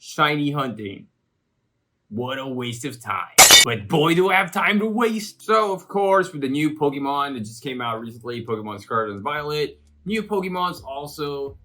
shiny hunting. What a waste of time. But boy, do I have time to waste. So, of course, with the new Pokemon that just came out recently, Pokemon Scarlet and Violet, new Pokemons also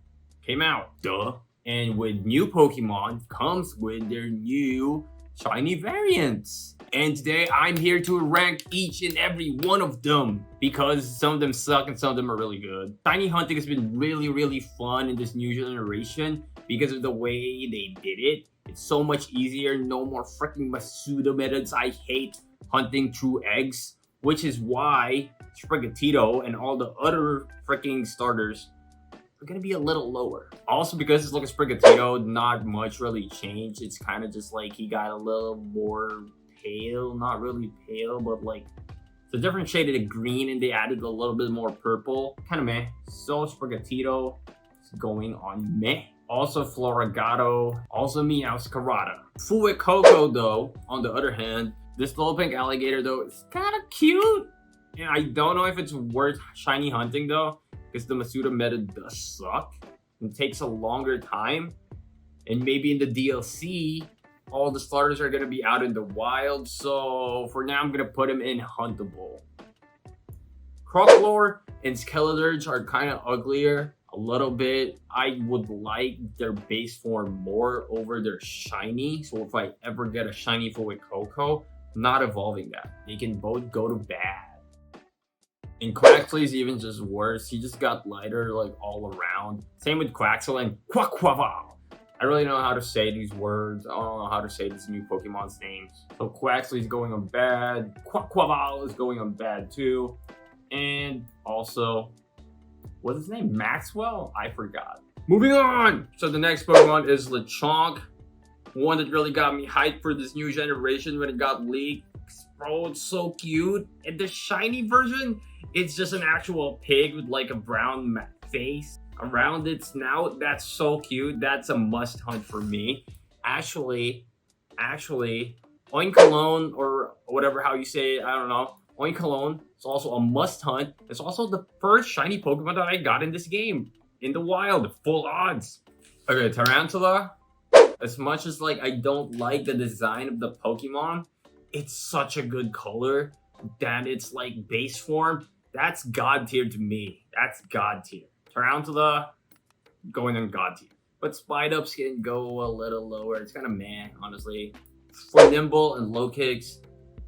came out. Duh. And with new Pokemon comes with their new shiny variants. And today I'm here to rank each and every one of them because some of them suck and some of them are really good. Shiny hunting has been really fun in this new generation because of the way they did it. It's so much easier, no more freaking Masuda methods. I hate hunting through eggs, which is why Sprigatito and all the other freaking starters are gonna be a little lower. Also, because it's like a Sprigatito, not much really changed. It's kind of just like he got a little more pale, not really pale, but like it's a different shade of the green, and they added a little bit more purple. Kind of meh. So Sprigatito is going on meh. Also Floragato, also Meowscarada. Fuecoco though, on the other hand, this little pink alligator though is kind of cute. And I don't know if it's worth shiny hunting though, because the Masuda method does suck. It takes a longer time. And maybe in the DLC, all the starters are going to be out in the wild. So for now, I'm going to put them in huntable. Crocalor and Skeledirge are kind of uglier a little bit. I would like their base form more over their shiny. So if I ever get a shiny Fuecoco, I'm not evolving that. They can both go to bad. And Quaxly's even just worse. He just got lighter like all around. Same with Quaxly and Quaquaval. I really don't know how to say these words. I don't know how to say these new Pokemon's names. So Quaxly's going on bad. Quaquaval is going on bad too. And also, what's his name? Maxwell? I forgot. Moving on! So the next Pokemon is Lechonk. One that really got me hyped for this new generation when it got leaked. Bro, it's so cute. And the shiny version, it's just an actual pig with like a brown face around its snout. That's so cute. That's a must hunt for me. Actually, Oinkologne, or whatever how you say it, I don't know. Oinkologne is also a must hunt. It's also the first shiny Pokemon that I got in this game. In the wild, full odds. Okay, Tarantula. As much as like I don't like the design of the Pokemon, it's such a good color that it's like base form. That's god tier to me. That's god tier. Tarantula going on god tier. But Spidups can go a little lower. It's kind of meh, honestly. For Nimble and Low Kicks,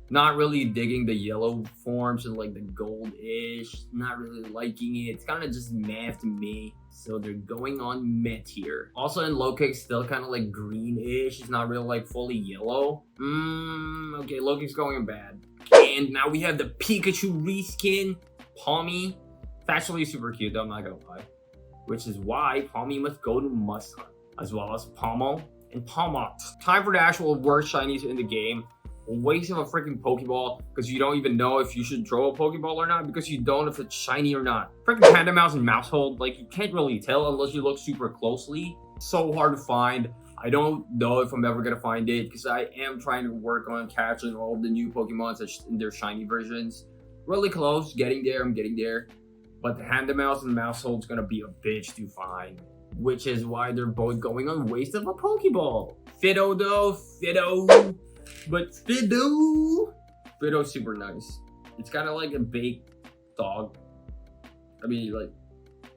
not really digging the yellow forms and like the gold-ish. Not really liking it. It's kind of just meh to me. So they're going on meh tier. Also in Low Kicks, still kind of like green-ish. It's not really like fully yellow. Okay, Low Kicks going on bad. And now we have the Pikachu reskin, Palmy. It's actually super cute though, I'm not gonna lie. Which is why Palmy must go to must hunt, as well as Pommel and Palmot. Time for the actual worst shinies in the game. A waste of a freaking Pokeball because you don't even know if you should throw a Pokeball or not because you don't know if it's shiny or not. Freaking Panda Mouse and Mousehold, like you can't really tell unless you look super closely. So hard to find. I don't know if I'm ever gonna find it because I am trying to work on catching all the new Pokemon in their shiny versions. Really close, getting there, I'm getting there. But the Panda Mouse and Mousehold's gonna be a bitch to find. Which is why they're both going on waste of a Pokeball. Fidough though, Fidough. But Fido's super nice. It's kind of like a baked dog. I mean, like,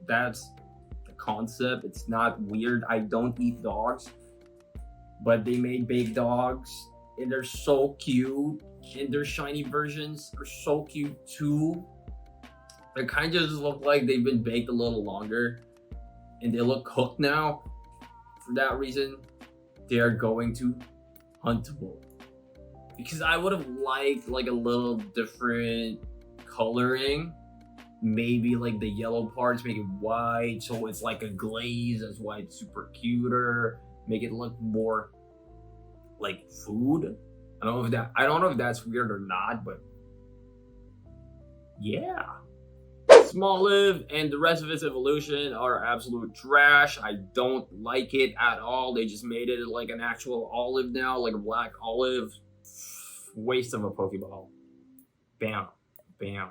that's the concept. It's not weird. I don't eat dogs. But they made baked dogs. And they're so cute. And their shiny versions are so cute too. They kind of just look like they've been baked a little longer. And they look cooked now. For that reason, they are going to huntable. Because I would have liked like a little different coloring. Maybe like the yellow parts, make it white so it's like a glaze. That's why it's super cuter. Make it look more like food. I don't know if that's weird or not, but yeah. Smoliv and the rest of its evolution are absolute trash. I don't like it at all. They just made it like an actual olive now, like a black olive. Waste of a Pokeball. Bam. Bam.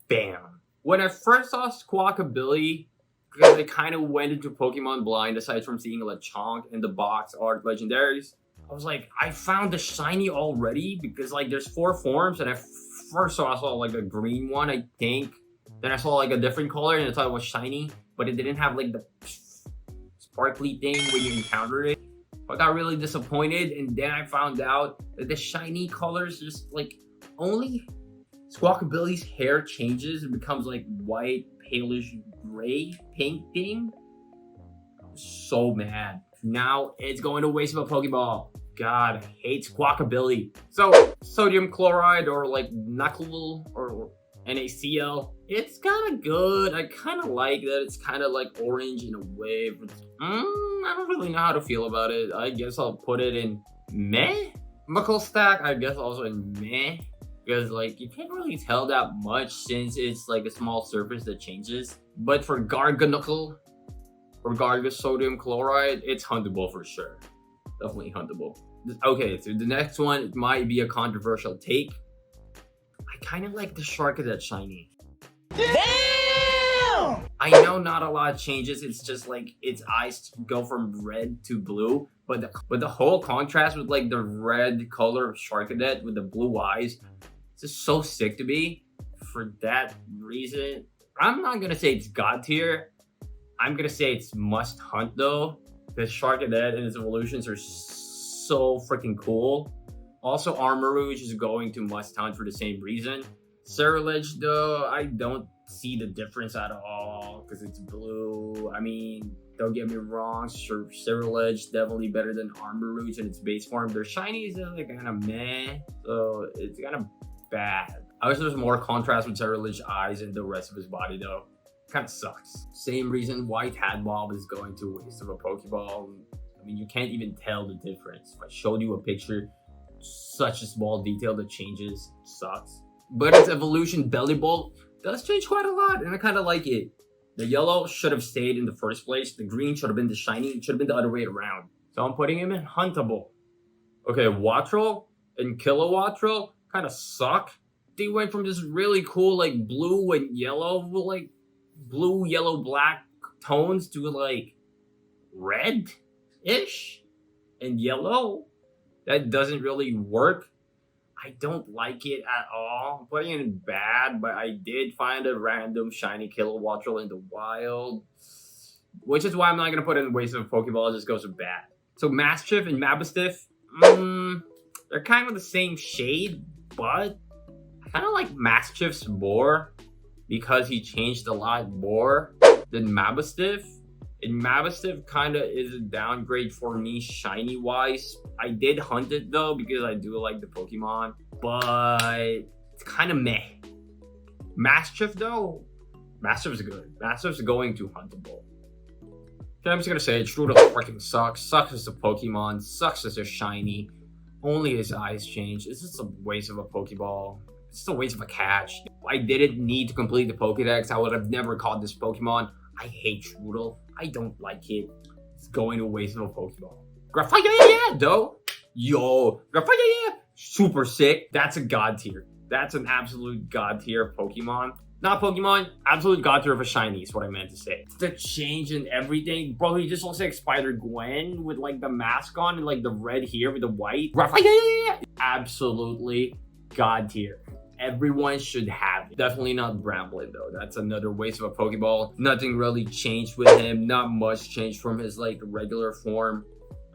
Bam. When I first saw Squawkabilly because I kind of went into Pokemon blind aside from seeing Lechonk in the box art legendaries. I was like, I found the shiny already because like there's 4 forms and I first saw like a green one, I think. Then I saw like a different color and I thought it was shiny, but it didn't have like the sparkly thing when you encounter it. I got really disappointed, and then I found out that the shiny colors just like only Squawkabilly's hair changes and becomes like white, palish gray, pink thing. I'm so mad. Now it's going to waste of a Pokeball. God, I hate Squawkabilly. So sodium chloride or like Knuckle or NaCl, it's kind of good. I kind of like that it's kind of like orange in a way, but I don't really know how to feel about it. I guess I'll put it in meh. Muckle Stack, I guess also in meh, because like you can't really tell that much since it's like a small surface that changes. But for Garganuckle or Garga Sodium Chloride, it's huntable for sure. Definitely huntable. Okay, so the next one might be a controversial take. I kind of like the Sharkadet shiny. Damn! I know not a lot changes. It's just like its eyes go from red to blue, but the whole contrast with like the red color of Sharkadet with the blue eyes, it's just so sick to me. For that reason, I'm not gonna say it's god tier. I'm gonna say it's must hunt though. The Sharkadet and its evolutions are so freaking cool. Also, Armarouge is going to must hunt for the same reason. Cerulege though, I don't see the difference at all because it's blue. I mean, don't get me wrong, sure, Cerulege definitely better than Armarouge in its base form. Their shinies are like kind of meh, so it's kind of bad. I wish there was more contrast with Cerulege eyes and the rest of his body though. Kind of sucks. Same reason why Tadbob is going to waste of a Pokeball. I mean, you can't even tell the difference. If I showed you a picture, such a small detail that changes, sucks. But its evolution Bellibolt does change quite a lot, and I kind of like it. The yellow should have stayed in the first place. The green should have been the shiny. It should have been the other way around. So I'm putting him in huntable. Okay, Wattrel and Kilowattrel kind of suck. They went from this really cool like blue and yellow, like blue, yellow, black tones to like red-ish and yellow. That doesn't really work. I don't like it at all. I'm putting it in bad, but I did find a random shiny Kilowattrel in the wild, which is why I'm not going to put it in waste of a Pokeball. It just goes to bad. So Mastiff and Mabustiff, they're kind of the same shade, but I kind of like Mastiff's more because he changed a lot more than Mabustiff. And Mabustiff kind of is a downgrade for me shiny wise. I did hunt it though because I do like the Pokemon, but it's kind of meh. Mastiff though, Mastiff's good. Mastiff's going to huntable. Okay, I'm just gonna say Strudel freaking sucks. Sucks as a Pokemon. Sucks as a shiny. Only his eyes change. It's just a waste of a Pokeball. It's just a waste of a catch. I didn't need to complete the Pokedex. I would have never caught this Pokemon. I hate Strudel. I don't like it. It's going to waste of a Pokeball. Graphite though. Yo, Graphite super sick. That's a god tier. That's an absolute god tier Pokemon. Not Pokemon, absolute god tier of a shiny is what I meant to say. The change in everything. Bro, he just looks like Spider-Gwen with like the mask on and like the red here with the white. Graphite, absolutely god tier. Everyone should have it. Definitely not Bramblin though. That's another waste of a Pokeball. Nothing really changed with him. Not much changed from his like regular form.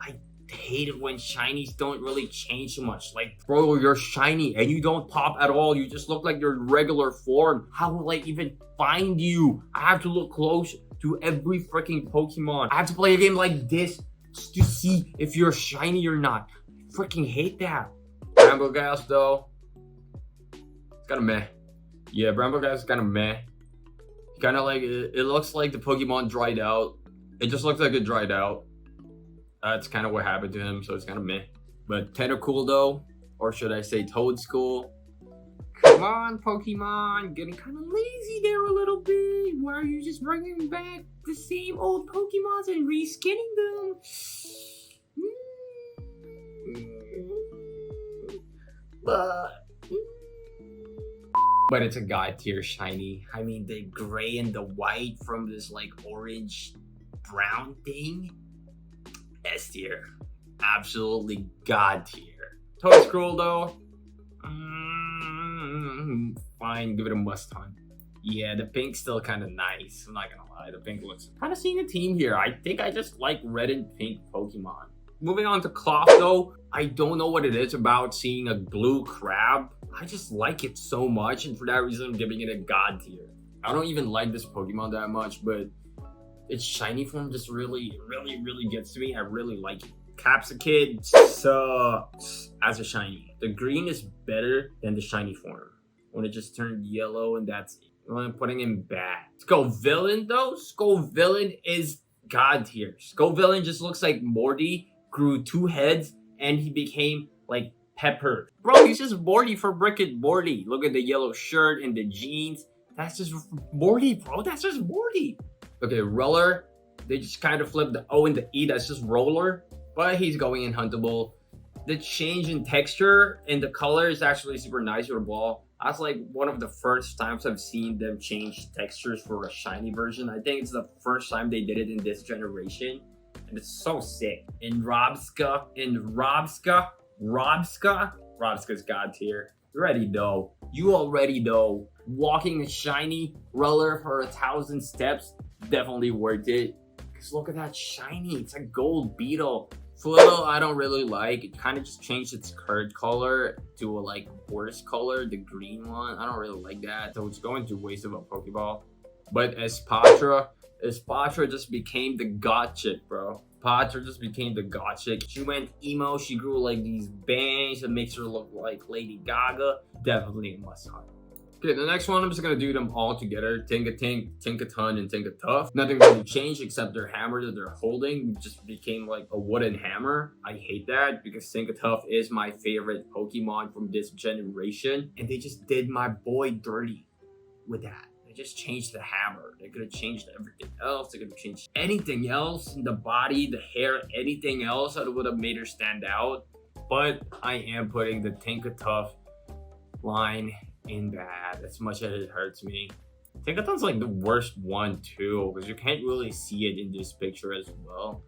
I hate it when shinies don't really change too much. Like, bro, you're shiny and you don't pop at all. You just look like your regular form. How will I even find you? I have to look close to every freaking Pokemon. I have to play a game like this just to see if you're shiny or not. I freaking hate that. Brambleghast though, kind of meh. Yeah, Brambleghast is kind of meh. Kind of like, it looks like the Pokemon dried out. It just looks like it dried out. That's kind of what happened to him, so it's kind of meh. But Tentacool though, or should I say Toadstool? Come on, Pokemon, getting kind of lazy there a little bit. Why are you just bringing back the same old Pokemons and reskinning them? But But it's a god tier shiny. I mean, the gray and the white from this like orange brown thing. S tier. Absolutely god tier. Total Scroll though. Fine, give it a must hunt. Yeah, the pink's still kind of nice. I'm not gonna lie, the pink looks kind of seeing a team here. I think I just like red and pink Pokemon. Moving on to Cloth though, I don't know what it is about seeing a blue crab. I just like it so much, and for that reason, I'm giving it a god tier. I don't even like this Pokemon that much, but its shiny form just really gets to me. I really like it. Capsakid sucks as a shiny. The green is better than the shiny form. When it just turned yellow, and that's it. I'm putting him bad. Scovillain though, Scovillain is god tier. Scovillain just looks like Morty grew 2 heads and he became like Pepper. Bro, he's just Morty for Rick and Morty. Look at the yellow shirt and the jeans. That's just Morty, bro. That's just Morty. Okay, Roller. They just kind of flipped the O and the E. That's just Roller. But he's going in huntable. The change in texture and the color is actually super nice with the ball. That's like one of the first times I've seen them change textures for a shiny version. I think it's the first time they did it in this generation. And it's so sick. And Robska's god tier. You already know. You already know. Walking a shiny Roller for 1,000 steps, definitely worth it. Because look at that shiny. It's a gold beetle. Flittle, I don't really like. It kind of just changed its curd color to a like horse color, the green one. I don't really like that. So it's going to waste of a Pokeball. But Espatra just became the god chick, bro. Espatra just became the god chick. She went emo. She grew like these bangs that makes her look like Lady Gaga. Definitely a must hunt. Okay, the next one, I'm just gonna do them all together. Tinkatink, Tinkaton, and Tinkatuff. Nothing really changed except their hammer that they're holding just became like a wooden hammer. I hate that because Tinkatuff is my favorite Pokemon from this generation. And they just did my boy dirty with that. They just changed the hammer. They could have changed everything else. They could have changed anything else in the body, the hair, anything else that would have made her stand out. But I am putting the Tinkatuff line in bad as much as it hurts me. Tinkaton's like the worst one too, because you can't really see it in this picture as well.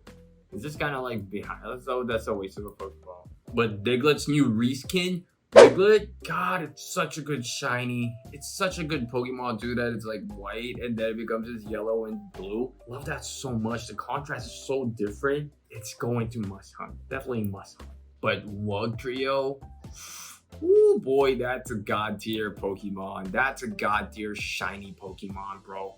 It's just kind of like behind. That's a waste of a Pokeball. But Diglett's new reskin, Diglett, god, it's such a good shiny. It's such a good Pokemon too that it's like white and then it becomes this yellow and blue. Love that so much. The contrast is so different. It's going to must hunt. Definitely must hunt. But Wugtrio, oh boy, that's a god tier Pokemon. That's a god tier shiny Pokemon, bro.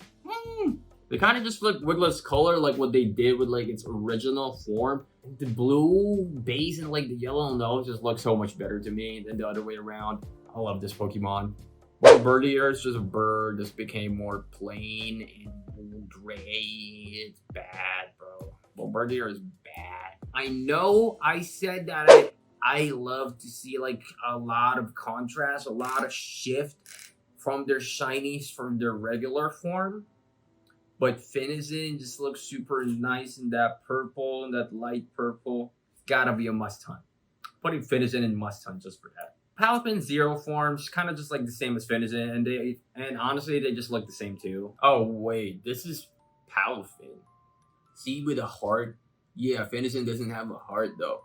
They kind of just flipped Wiglet's color like what they did with like its original form. The blue base and like the yellow nose just looks so much better to me than the other way around. I love this Pokemon. Well, Birdier is just a bird. This became more plain and gray. It's bad, bro. Well, Birdier is bad. I know I said that I love to see like a lot of contrast, a lot of shift from their shinies from their regular form. But Finizen just looks super nice in that purple and that light purple. Gotta be a must hunt. Putting Finizen in must hunt just for that. Palpin Zero forms, kind of just like the same as Finizen, and honestly they just look the same too. Oh wait, this is Palpin. See with a heart? Yeah, Finizen doesn't have a heart though.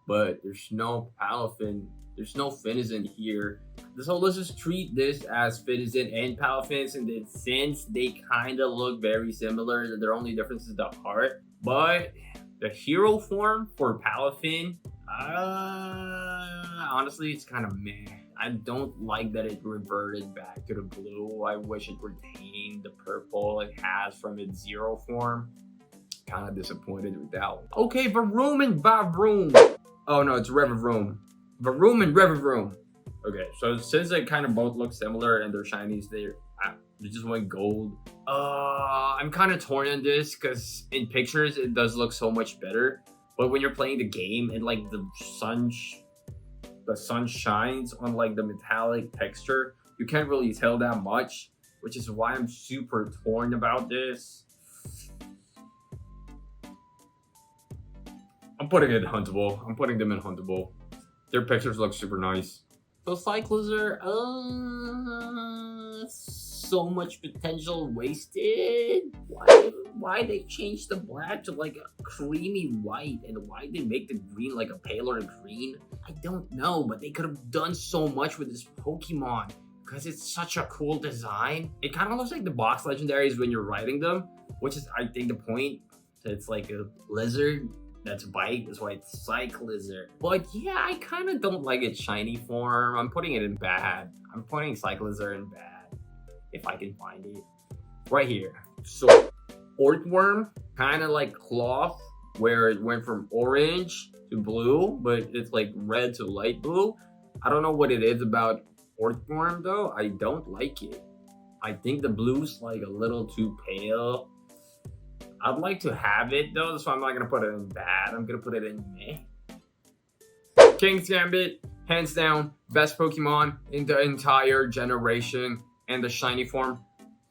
But there's no Palpin, there's no Finizen here. So let's just treat this as Finizen and Palpin, and then since they kind of look very similar, their only difference is the heart. But the hero form for Palpin, honestly, it's kind of meh. I don't like that it reverted back to the blue. I wish it retained the purple it has from its zero form. Kind of disappointed with that one. Okay, Varoom and Vavroom. Oh no, it's Revavroom. Varoom and Revavroom. Okay, so since they kind of both look similar and they're shinies, they just went gold. I'm kind of torn on this because in pictures it does look so much better, but when you're playing the game and like the sun shines on like the metallic texture, you can't really tell that much, which is why I'm super torn about this. I'm putting it in huntable. I'm putting them in huntable. Their pictures look super nice. So Cyclizer, so much potential wasted. Why they changed the black to like a creamy white, and why they make the green like a paler green? I don't know, but they could have done so much with this Pokemon because it's such a cool design. It kind of looks like the box legendaries when you're riding them, which is I think the point. It's like a lizard. That's bite, that's why it's Cyclizer. But yeah, I kind of don't like its shiny form. I'm putting it in bad. I'm putting Cyclizer in bad, if I can find it. Right here. So, Ortworm, kind of like Cloth, where it went from orange to blue, but it's like red to light blue. I don't know what it is about Ortworm though. I don't like it. I think the blue's like a little too pale. I'd like to have it though, so I'm not gonna put it in bad. I'm gonna put it in meh. King's Gambit, hands down, best Pokemon in the entire generation, and the shiny form,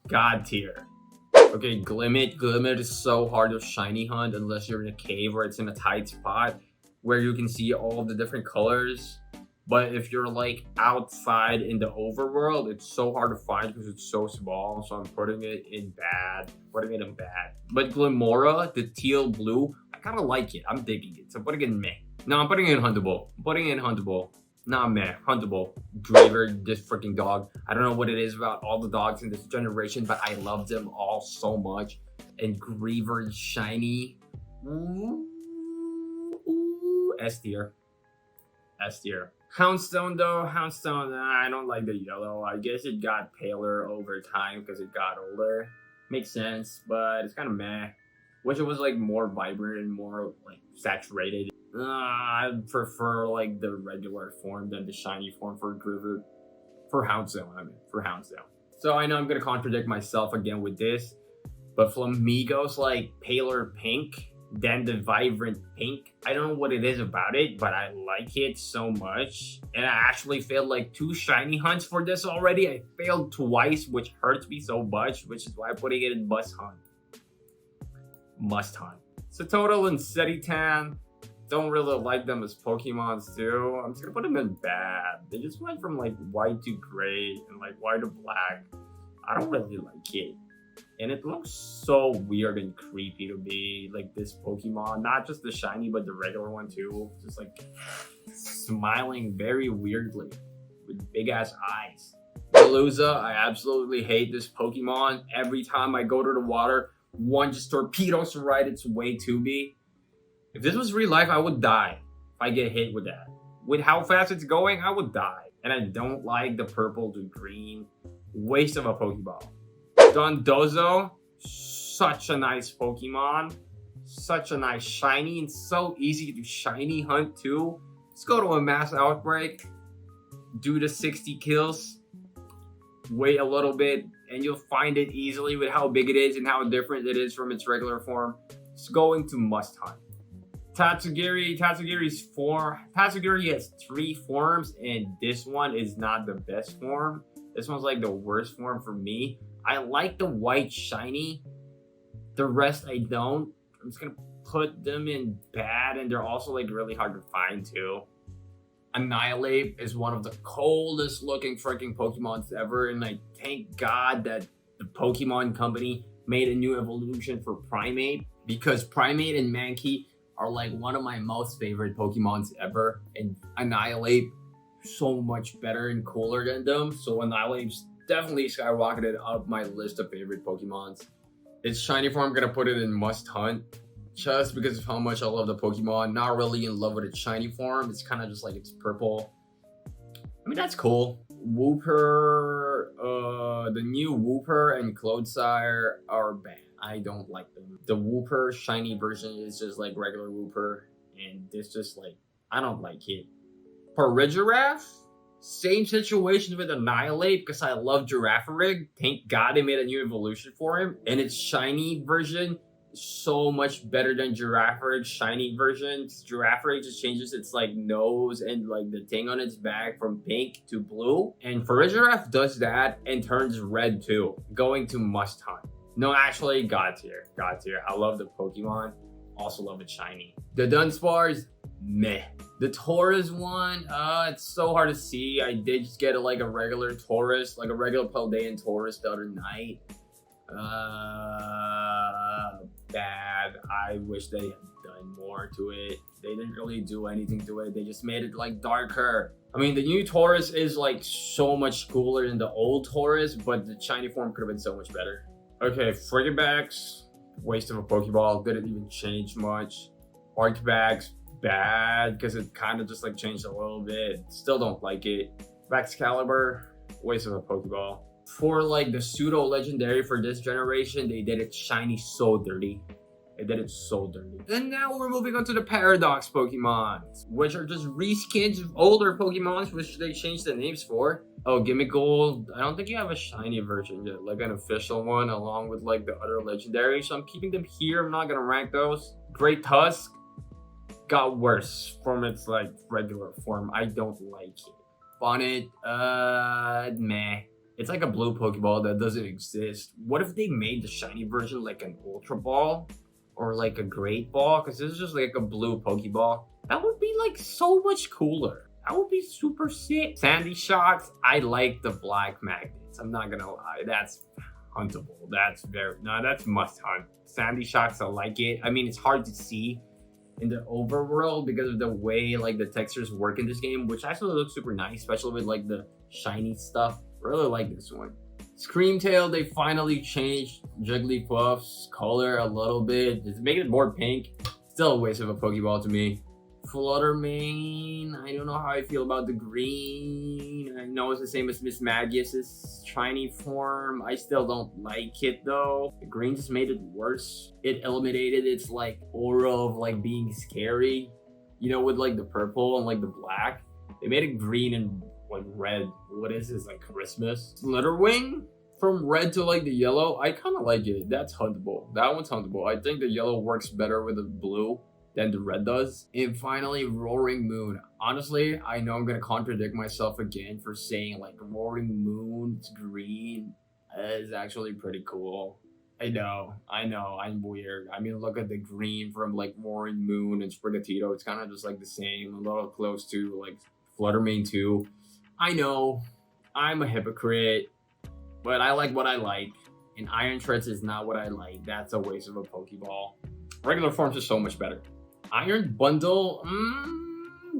God tier. Okay, Glimmet. Glimmet is so hard to shiny hunt unless you're in a cave or it's in a tight spot where you can see all the different colors. But if you're like outside in the overworld, it's so hard to find because it's so small. So I'm putting it in bad. But Glimmora, the teal blue, I kind of like it. I'm digging it. So I'm putting it in meh. No, I'm putting it in huntable. Nah, meh. Huntable. Draver, this freaking dog. I don't know what it is about all the dogs in this generation, but I love them all so much. And Griever shiny. Ooh, S tier. Houndstone though, I don't like the yellow. I guess it got paler over time because it got older. Makes sense, but it's kind of meh. Wish it was like more vibrant and more like saturated. I prefer like the regular form than the shiny form for Griever. For Houndstone. So I know I'm gonna contradict myself again with this, but Flamigo's like paler pink than the vibrant pink. I don't know what it is about it, but I like it so much. And I actually failed like 2 shiny hunts for this already. I failed twice, which hurts me so much, which is why I'm putting it in must hunt. So Total and Setitan, don't really like them as Pokemons too. I'm just gonna put them in bad. They just went from like white to gray and like white to black. I don't really like it. And it looks so weird and creepy to me, like this Pokemon, not just the shiny, but the regular one too. Just like smiling very weirdly with big ass eyes. Veluza, I absolutely hate this Pokemon. Every time I go to the water, one just torpedoes right its way to me. If this was real life, I would die if I get hit with that. With how fast it's going, I would die. And I don't like the purple to green. Waste of a Pokeball. Dondozo, such a nice Pokemon, such a nice shiny, and so easy to shiny hunt too. Let's go to a mass outbreak, do the 60 kills, wait a little bit, and you'll find it easily with how big it is and how different it is from its regular form. It's going to must hunt. Tatsugiri has 3 forms, and this one is not the best form. This one's like the worst form for me. I like the white shiny. The rest I don't. I'm just gonna put them in bad, and they're also like really hard to find too. Annihilate is one of the coldest looking freaking Pokemons ever, and like thank God that the Pokemon company made a new evolution for Primate, because Primate and Mankey are like one of my most favorite Pokemons ever, and Annihilate so much better and cooler than them. So Annihilate's definitely skyrocketed up my list of favorite Pokemons. Its shiny form, I'm gonna put it in must hunt just because of how much I love the Pokemon. Not really in love with its shiny form. It's kind of just like it's purple. I mean, that's cool. Wooper, the new Wooper and Clodsire are banned. I don't like them. The Wooper shiny version is just like regular Wooper, and this just like, I don't like it. Parigiraf, same situation with Annihilate, because I love Girafarig. Thank God they made a new evolution for him. And its shiny version is so much better than Girafarig's shiny version. Girafarig just changes its like nose and like the thing on its back from pink to blue. And Parigiraf does that and turns red too. Going to must hunt. No, actually, God tier. I love the Pokemon. Also love its shiny. The Dunsparce, meh. The Taurus one, it's so hard to see. I did just get like a regular Taurus, like a regular Paldean Taurus the other night. Bad. I wish they had done more to it. They didn't really do anything to it. They just made it like darker. I mean, the new Taurus is like so much cooler than the old Taurus, but the shiny form could have been so much better. Okay, Frigibax, waste of a Pokeball. Didn't even change much. Arcbax, bad because it kind of just like changed a little bit. Still don't like it. Excalibur, waste of a Pokeball. For like the pseudo legendary for this generation, they did it shiny so dirty. They did it so dirty. And now we're moving on to the Paradox Pokemons, which are just reskins of older Pokemons, which they changed the names for. Oh, Gimme Gold. I don't think you have a shiny version yet, like an official one, along with like the other legendaries. So I'm keeping them here. I'm not gonna rank those. Great Tusk got worse from its like regular form. I don't like it. Bonnet, meh. It's like a blue Pokeball that doesn't exist. What if they made the shiny version like an Ultra Ball? Or like a Great Ball? Because this is just like a blue Pokeball. That would be like so much cooler. That would be super sick. Sandy Shocks, I like the black magnets. I'm not gonna lie. That's huntable. That's must hunt. Sandy Shocks, I like it. I mean, it's hard to see in the overworld because of the way like the textures work in this game, which actually looks super nice, especially with like the shiny stuff. Really like this one. Screamtail, they finally changed Jigglypuff's color a little bit. Just make it more pink. Still a waste of a Pokeball to me. Fluttermane, I don't know how I feel about the green. I know it's the same as Miss Magius's shiny form. I still don't like it though. The green just made it worse. It eliminated its like aura of like being scary. You know, with like the purple and like the black. They made it green and like red. What is this, like Christmas? Slitherwing, from red to like the yellow, I kind of like it. That's huntable. That one's huntable. I think the yellow works better with the blue than the red does. And finally, Roaring Moon. Honestly, I know I'm gonna contradict myself again for saying like Roaring Moon's green is actually pretty cool. I know, I'm weird. I mean, look at the green from like Roaring Moon and Sprigatito. It's kind of just like the same, a little close to like Fluttermane too. I know, I'm a hypocrite, but I like what I like, and Iron Treads is not what I like. That's a waste of a Pokeball. Regular forms are so much better. Iron Bundle,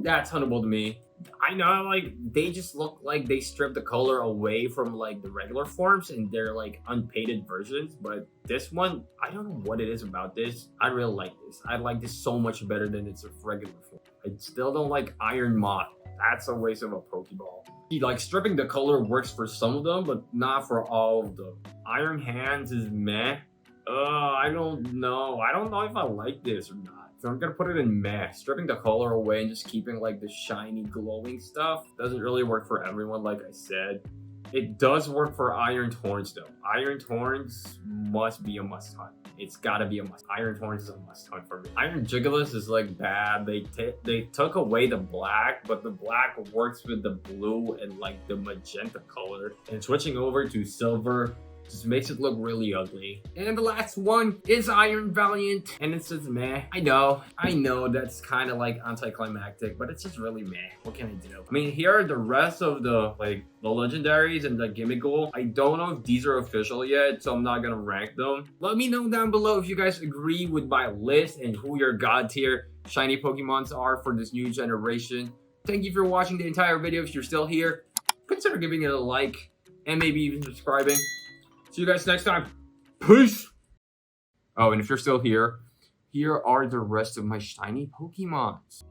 that's huntable to me. I know, like, they just look like they stripped the color away from, like, the regular forms, and they're, like, unpainted versions, but this one, I don't know what it is about this. I really like this. I like this so much better than its regular form. I still don't like Iron Moth. That's a waste of a Pokeball. Like, stripping the color works for some of them, but not for all of them. Iron Hands is meh. I don't know. I don't know if I like this or not. So I'm gonna put it in meh. Stripping the color away and just keeping like the shiny glowing stuff doesn't really work for everyone, like I said. It does work for Iron Torns though. Iron Torns must be a must hunt. It's gotta be a must. Iron Torns is a must hunt for me. Iron Jigglypuff is like bad. They took away the black, but the black works with the blue and like the magenta color. And switching over to silver just makes it look really ugly. And the last one is Iron Valiant, and it's just meh. I know that's kind of like anticlimactic, but it's just really meh. What can I do? I mean, here are the rest of the like the legendaries and the gimmickle. I don't know if these are official yet, so I'm not gonna rank them. Let me know down below if you guys agree with my list and who your god tier shiny Pokemons are for this new generation. Thank you for watching the entire video. If you're still here, consider giving it a like and maybe even subscribing. See you guys next time. Peace. Oh, and if you're still here, here are the rest of my shiny Pokemons.